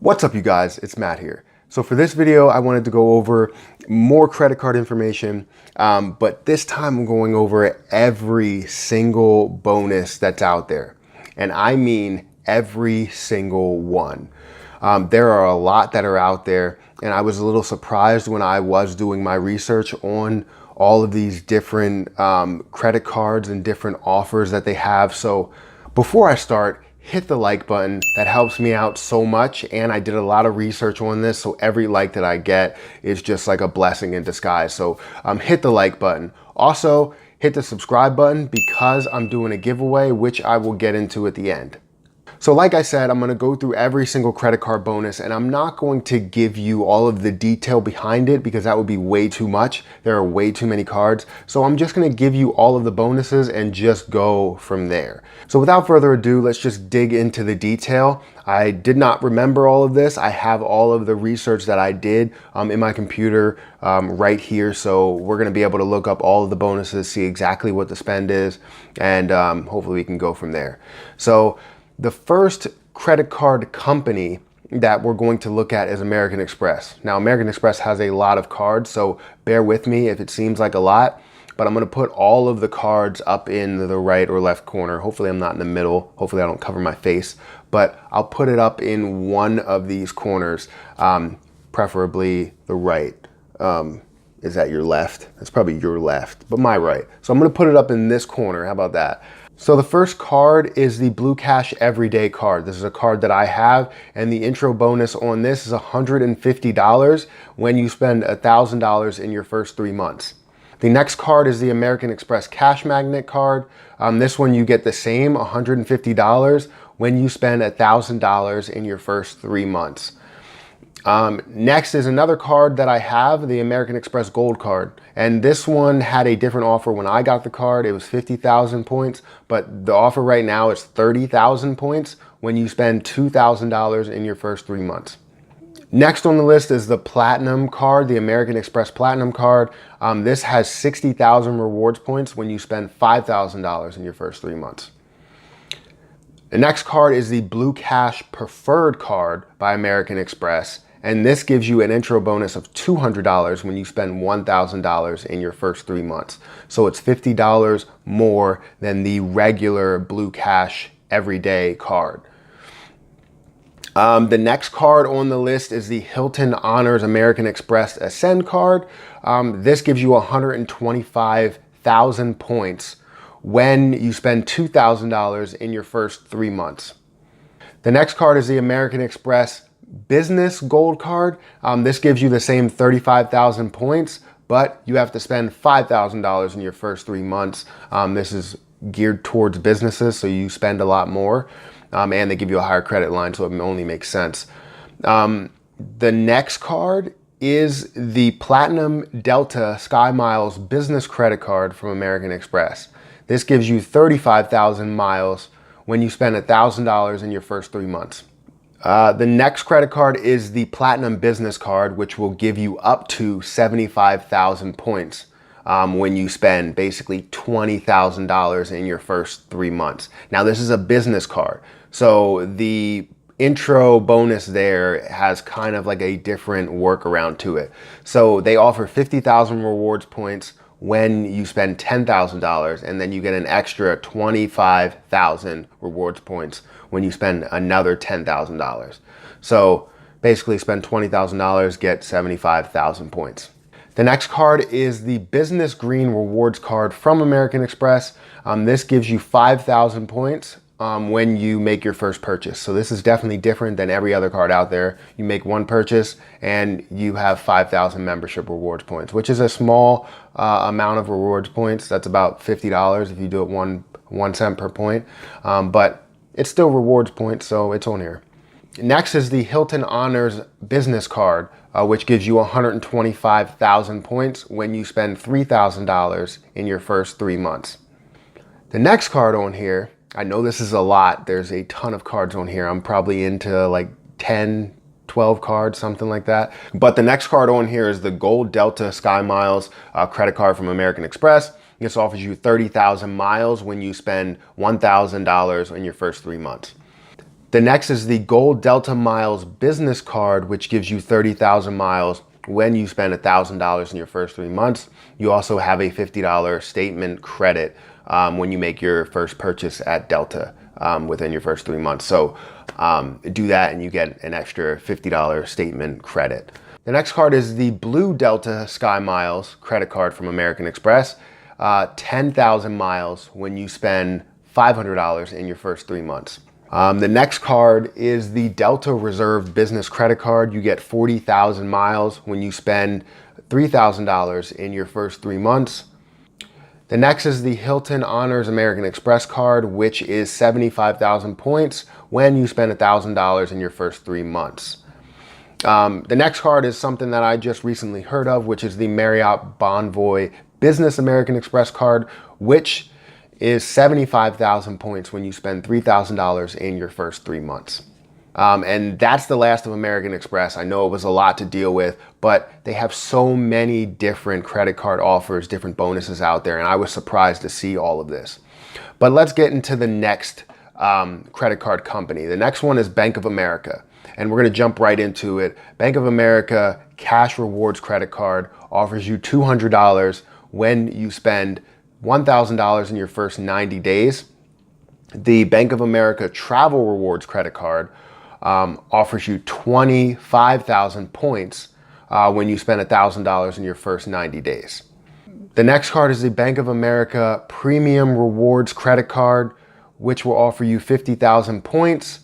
What's up, you guys? It's Matt here. So for this video, I wanted to go over more credit card information, but this time I'm going over every single bonus that's out there. And I mean every single one. There are a lot that are out there, and I was a little surprised when I was doing my research on all of these different credit cards and different offers that they have. So before I start, hit the like button. That helps me out so much, and I did a lot of research on this, so every like that I get is just like a blessing in disguise. So hit the like button. Also, hit the subscribe button because I'm doing a giveaway, which I will get into at the end. So like I said, I'm going to go through every single credit card bonus, and I'm not going to give you all of the detail behind it because that would be way too much. There are way too many cards. So I'm just going to give you all of the bonuses and just go from there. So without further ado, let's just dig into the detail. I did not remember all of this. I have all of the research that I did in my computer right here. So we're going to be able to look up all of the bonuses, see exactly what the spend is, and hopefully we can go from there. So the first credit card company that we're going to look at is American Express. Now, American Express has a lot of cards, so bear with me if it seems like a lot, but I'm going to put all of the cards up in the right or left corner. Hopefully I'm not in the middle. Hopefully I don't cover my face, but I'll put it up in one of these corners, preferably the right. Is that your left? That's probably your left, but my right. So I'm going to put it up in this corner. How about that? So the first card is the Blue Cash Everyday card. This is a card that I have, and the intro bonus on this is $150 when you spend $1,000 in your first 3 months. The next card is the American Express Cash Magnet card. This one you get the same $150 when you spend $1,000 in your first 3 months. Next is another card that I have, the American Express Gold card. And this one had a different offer when I got the card. It was 50,000 points, but the offer right now is 30,000 points when you spend $2,000 in your first 3 months. Next on the list is the Platinum card, the American Express Platinum card. This has 60,000 rewards points when you spend $5,000 in your first 3 months. The next card is the Blue Cash Preferred card by American Express. And this gives you an intro bonus of $200 when you spend $1,000 in your first 3 months. So it's $50 more than the regular Blue Cash Everyday card. The next card on the list is the Hilton Honors American Express Ascend card. This gives you 125,000 points when you spend $2,000 in your first 3 months. The next card is the American Express Business Gold card. This gives you the same 35,000 points, but you have to spend $5,000 in your first 3 months. This is geared towards businesses, so you spend a lot more, and they give you a higher credit line, so it only makes sense. The next card is the Platinum Delta Sky Miles Business Credit Card from American Express. This gives you 35,000 miles when you spend $1,000 in your first 3 months. The next credit card is the Platinum Business Card, which will give you up to 75,000 points when you spend basically $20,000 in your first 3 months. Now, this is a business card, so the intro bonus there has kind of like a different workaround to it. So they offer 50,000 rewards points when you spend $10,000, and then you get an extra 25,000 rewards points when you spend another $10,000. So basically spend $20,000, get 75,000 points. The next card is the Business Green Rewards card from American Express. This gives you 5,000 points when you make your first purchase. So this is definitely different than every other card out there. You make one purchase and you have 5,000 membership rewards points, which is a small amount of rewards points. That's about $50 if you do it 1 cent per point, but it's still rewards points, so it's on here. Next is the Hilton Honors Business Card, which gives you 125,000 points when you spend $3,000 in your first 3 months. The next card on here, I know this is a lot. There's a ton of cards on here. I'm probably into like 10, 12 cards, something like that. But the next card on here is the Gold Delta Sky Miles credit card from American Express. This offers you 30,000 miles when you spend $1,000 in your first 3 months. The next is the Gold Delta Miles Business Card, which gives you 30,000 miles when you spend $1,000 in your first 3 months. You also have a $50 statement credit when you make your first purchase at Delta within your first 3 months. So do that and you get an extra $50 statement credit. The next card is the Blue Delta Sky Miles credit card from American Express. 10,000 miles when you spend $500 in your first 3 months. The next card is the Delta Reserve Business Credit Card. You get 40,000 miles when you spend $3,000 in your first 3 months. The next is the Hilton Honors American Express card, which is 75,000 points when you spend $1,000 in your first 3 months. The next card is something that I just recently heard of, which is the Marriott Bonvoy Business American Express card, which is 75,000 points when you spend $3,000 in your first 3 months. And that's the last of American Express. I know it was a lot to deal with, but they have so many different credit card offers, different bonuses out there, and I was surprised to see all of this. But let's get into the next credit card company. The next one is Bank of America, and we're gonna jump right into it. Bank of America Cash Rewards Credit Card offers you $200 when you spend $1,000 in your first 90 days. The Bank of America Travel Rewards Credit Card offers you 25,000 points when you spend $1,000 in your first 90 days. The next card is the Bank of America Premium Rewards Credit Card, which will offer you 50,000 points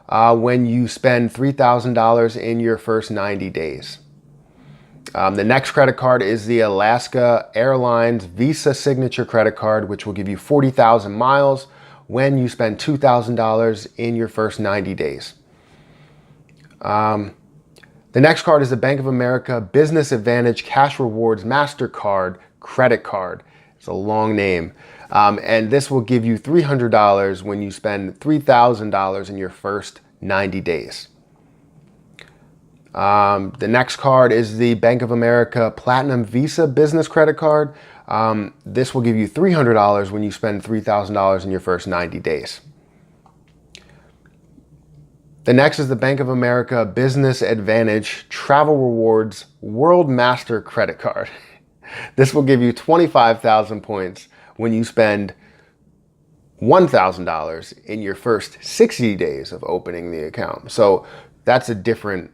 when you spend $3,000 in your first 90 days. The next credit card is the Alaska Airlines Visa Signature Credit Card, which will give you 40,000 miles when you spend $2,000 in your first 90 days. The next card is the Bank of America Business Advantage Cash Rewards MasterCard Credit Card. It's a long name. And this will give you $300 when you spend $3,000 in your first 90 days. The next card is the Bank of America Platinum Visa Business Credit Card. This will give you $300 when you spend $3,000 in your first 90 days. The next is the Bank of America Business Advantage Travel Rewards World Master Credit Card. This will give you 25,000 points when you spend $1,000 in your first 60 days of opening the account. So that's a different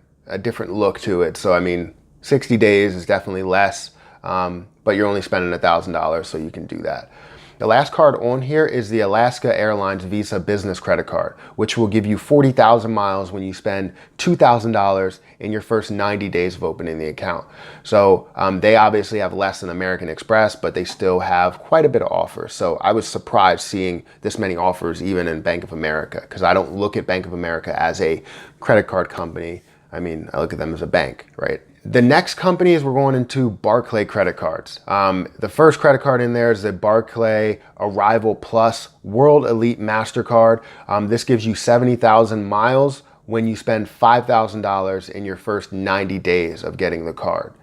look to it. So I mean, 60 days is definitely less, but you're only spending $1,000, so you can do that. The last card on here is the Alaska Airlines Visa Business Credit Card, which will give you 40,000 miles when you spend $2,000 in your first 90 days of opening the account. So they obviously have less than American Express, but they still have quite a bit of offers. So I was surprised seeing this many offers even in Bank of America, because I don't look at Bank of America as a credit card company. I mean, I look at them as a bank, right? The next company is we're going into Barclay credit cards. The first credit card in there is the Barclay Arrival Plus World Elite MasterCard. This gives you 70,000 miles when you spend $5,000 in your first 90 days of getting the card.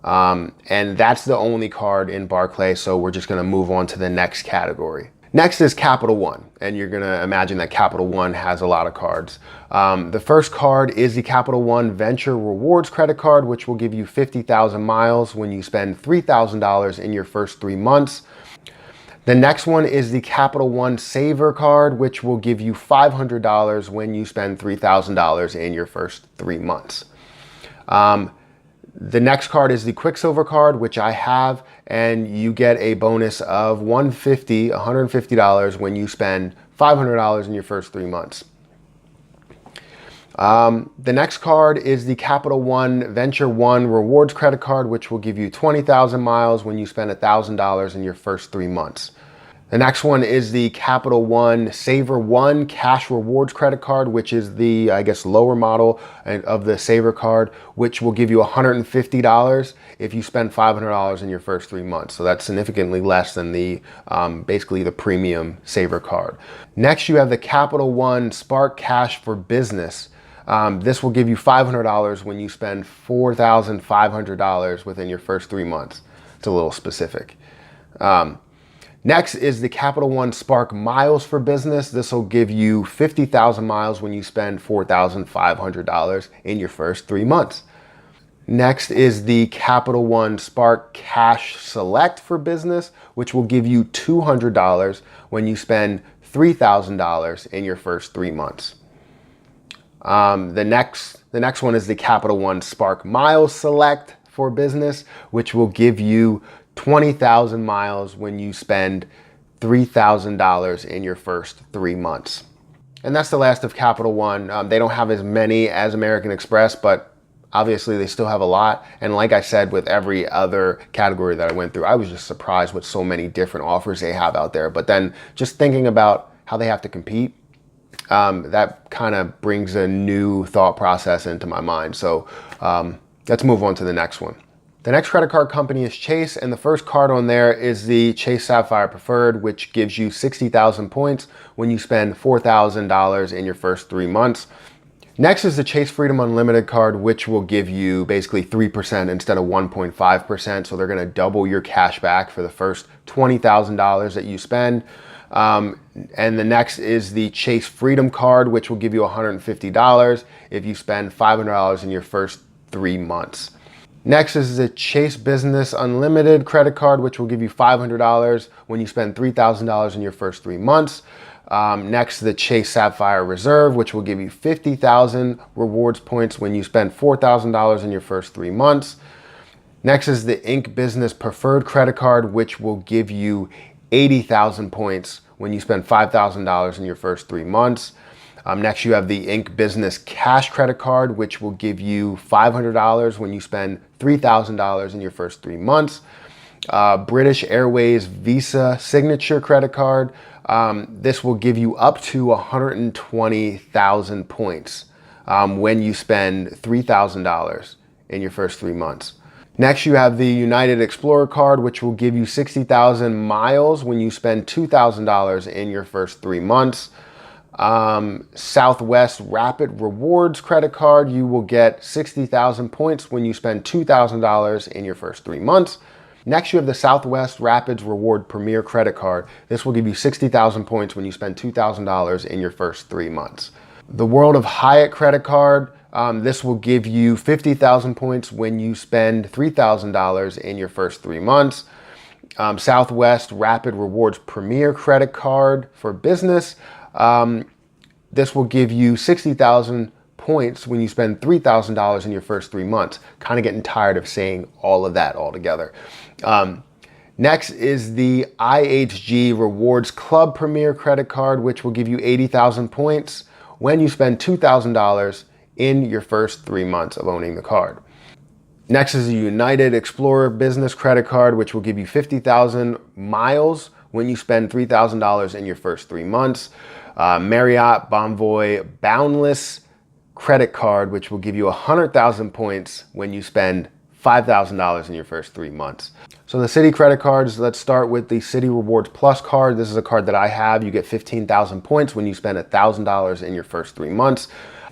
And that's the only card in Barclay, so we're just gonna move on to the next category. Next is Capital One, and you're gonna imagine that Capital One has a lot of cards. The first card is the Capital One Venture Rewards Credit Card, which will give you 50,000 miles when you spend $3,000 in your first 3 months. The next one is the Capital One Saver Card, which will give you $500 when you spend $3,000 in your first 3 months. The next card is the Quicksilver card, which I have, and you get a bonus of $150 when you spend $500 in your first 3 months. The next card is the Capital One Venture One Rewards Credit Card, which will give you 20,000 miles when you spend $1,000 in your first 3 months. The next one is the Capital One Saver One Cash Rewards Credit Card, which is the, I guess, lower model of the Saver card, which will give you $150 if you spend $500 in your first 3 months. So that's significantly less than the, basically the premium Saver card. Next, you have the Capital One Spark Cash for Business. This will give you $500 when you spend $4,500 within your first 3 months. It's a little specific. Next is the Capital One Spark Miles for Business. This will give you 50,000 miles when you spend $4,500 in your first 3 months. Next is the Capital One Spark Cash Select for Business, which will give you $200 when you spend $3,000 in your first 3 months. The next one is the Capital One Spark Miles Select for Business, which will give you 20,000 miles when you spend $3,000 in your first 3 months. And that's the last of Capital One. They don't have as many as American Express, but obviously they still have a lot. And like I said, with every other category that I went through, I was just surprised with so many different offers they have out there. But then just thinking about how they have to compete, that kind of brings a new thought process into my mind. So let's move on to the next one. The next credit card company is Chase, and the first card on there is the Chase Sapphire Preferred, which gives you 60,000 points when you spend $4,000 in your first 3 months. Next is the Chase Freedom Unlimited card, which will give you basically 3% instead of 1.5%. So they're going to double your cash back for the first $20,000 that you spend. And the next is the Chase Freedom card, which will give you $150 if you spend $500 in your first 3 months. Next is the Chase Business Unlimited credit card, which will give you $500 when you spend $3,000 in your first 3 months. Next, the Chase Sapphire Reserve, which will give you 50,000 rewards points when you spend $4,000 in your first 3 months. Next is the Inc. Business Preferred credit card, which will give you 80,000 points when you spend $5,000 in your first 3 months. Next, you have the Inc. Business Cash credit card, which will give you $500 when you spend $3,000 in your first 3 months. British Airways Visa Signature credit card. This will give you up to 120,000 points when you spend $3,000 in your first 3 months. Next, you have the United Explorer card, which will give you 60,000 miles when you spend $2,000 in your first 3 months. Southwest Rapid Rewards credit card, you will get 60,000 points when you spend $2,000 in your first 3 months. Next, you have the Southwest Rapids Reward Premier credit card. This will give you 60,000 points when you spend $2,000 in your first 3 months. The World of Hyatt credit card, this will give you 50,000 points when you spend $3,000 in your first 3 months. Southwest Rapid Rewards Premier credit card for business. This will give you 60,000 points when you spend $3,000 in your first 3 months. Kind of getting tired of saying all of that all together. Next is the IHG Rewards Club Premier credit card, which will give you 80,000 points when you spend $2,000 in your first 3 months of owning the card. Next is the United Explorer Business credit card, which will give you 50,000 miles when you spend $3,000 in your first 3 months. Marriott Bonvoy Boundless credit card, which will give you 100,000 points when you spend $5,000 in your first 3 months. So the Citi credit cards, let's start with the Citi Rewards Plus card. This is a card that I have. You get 15,000 points when you spend $1,000 in your first 3 months.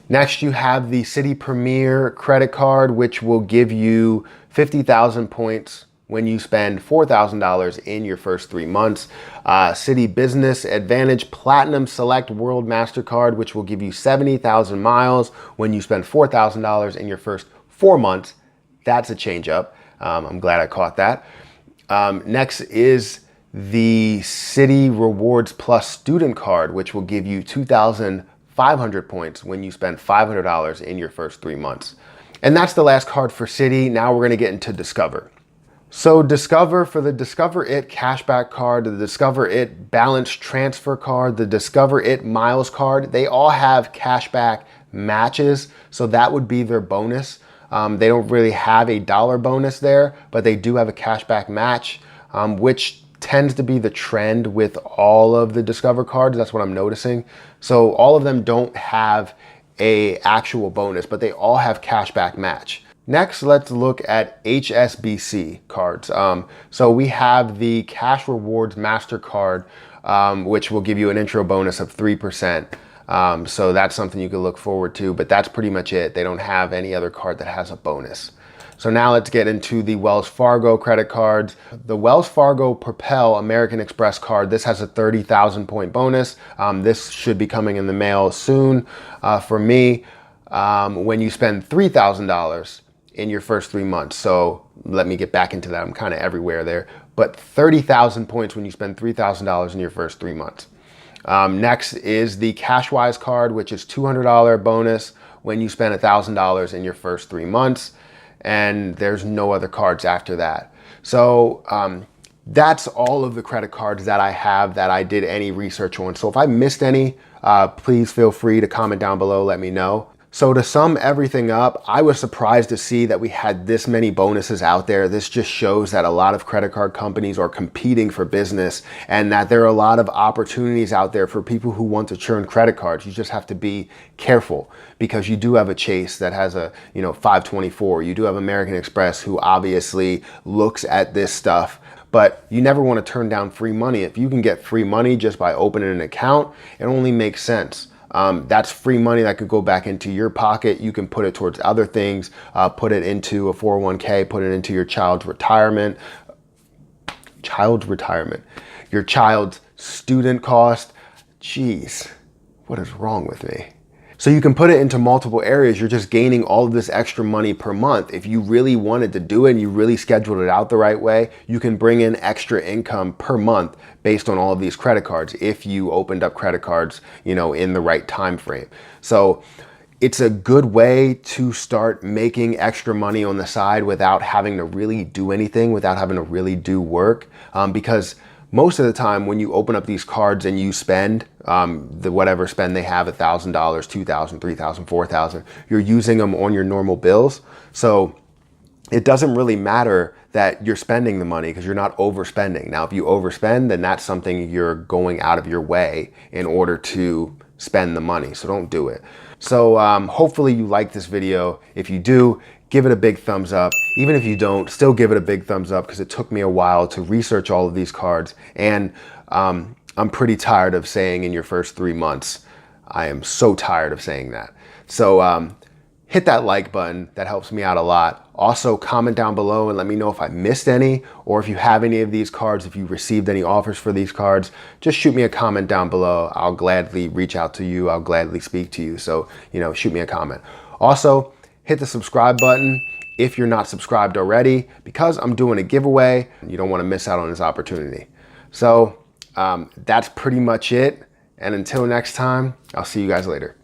Next, you have the Citi Premier credit card, which will give you 50,000 points when you spend $4,000 in your first 3 months. Citi Business Advantage Platinum Select World MasterCard, which will give you 70,000 miles when you spend $4,000 in your first 4 months. That's a change up. I'm glad I caught that. Next is the Citi Rewards Plus Student Card, which will give you 2,500 points when you spend $500 in your first 3 months. And that's the last card for Citi. Now we're going to get into Discover. So Discover, for the Discover It cashback card, the Discover It balance transfer card, the Discover It miles card, they all have cashback matches. So that would be their bonus. They don't really have a dollar bonus there, but they do have a cashback match, which tends to be the trend with all of the Discover cards. That's what I'm noticing. So all of them don't have a actual bonus, but they all have cashback match. Next, let's look at HSBC cards. So we have the Cash Rewards MasterCard, which will give you an intro bonus of 3%. So that's something you can look forward to, but that's pretty much it. They don't have any other card that has a bonus. So now let's get into the Wells Fargo credit cards. The Wells Fargo Propel American Express card, this has a 30,000 point bonus. This should be coming in the mail soon for me when you spend $3,000 in your first 3 months. So let me get back into that. I'm kind of everywhere there, but 30,000 points when you spend $3,000 in your first 3 months. Next is the Cashwise card, which is $200 bonus when you spend $1,000 in your first 3 months. And there's no other cards after that. So that's all of the credit cards that I have that I did any research on. So if I missed any, please feel free to comment down below, let me know. So to sum everything up, I was surprised to see that we had this many bonuses out there. This just shows that a lot of credit card companies are competing for business and that there are a lot of opportunities out there for people who want to churn credit cards. You just have to be careful because you do have a Chase that has a 524. You do have American Express who obviously looks at this stuff. But you never want to turn down free money. If you can get free money just by opening an account, it only makes sense. That's free money that could go back into your pocket. You can put it towards other things, put it into a 401k, put it into your child's retirement, your child's student cost. Jeez, what is wrong with me? So you can put it into multiple areas. You're just gaining all of this extra money per month. If you really wanted to do it and you really scheduled it out the right way, you can bring in extra income per month based on all of these credit cards if you opened up credit cards, in the right time frame. So it's a good way to start making extra money on the side without having to really do anything, without having to really do work, because most of the time when you open up these cards and you spend the whatever spend they have, $1,000, $2,000, $3,000, $4,000, you're using them on your normal bills. So it doesn't really matter that you're spending the money because you're not overspending. Now, if you overspend, then that's something you're going out of your way in order to spend the money. So don't do it. So hopefully you like this video. If you do, give it a big thumbs up. Even if you don't, still give it a big thumbs up because it took me a while to research all of these cards. And I'm pretty tired of saying in your first 3 months. I am so tired of saying that. So hit that like button. That helps me out a lot. Also, comment down below and let me know if I missed any or if you have any of these cards, if you received any offers for these cards. Just shoot me a comment down below. I'll gladly reach out to you. I'll gladly speak to you. So, shoot me a comment. Also, hit the subscribe button if you're not subscribed already because I'm doing a giveaway. You don't want to miss out on this opportunity. So that's pretty much it. And until next time, I'll see you guys later.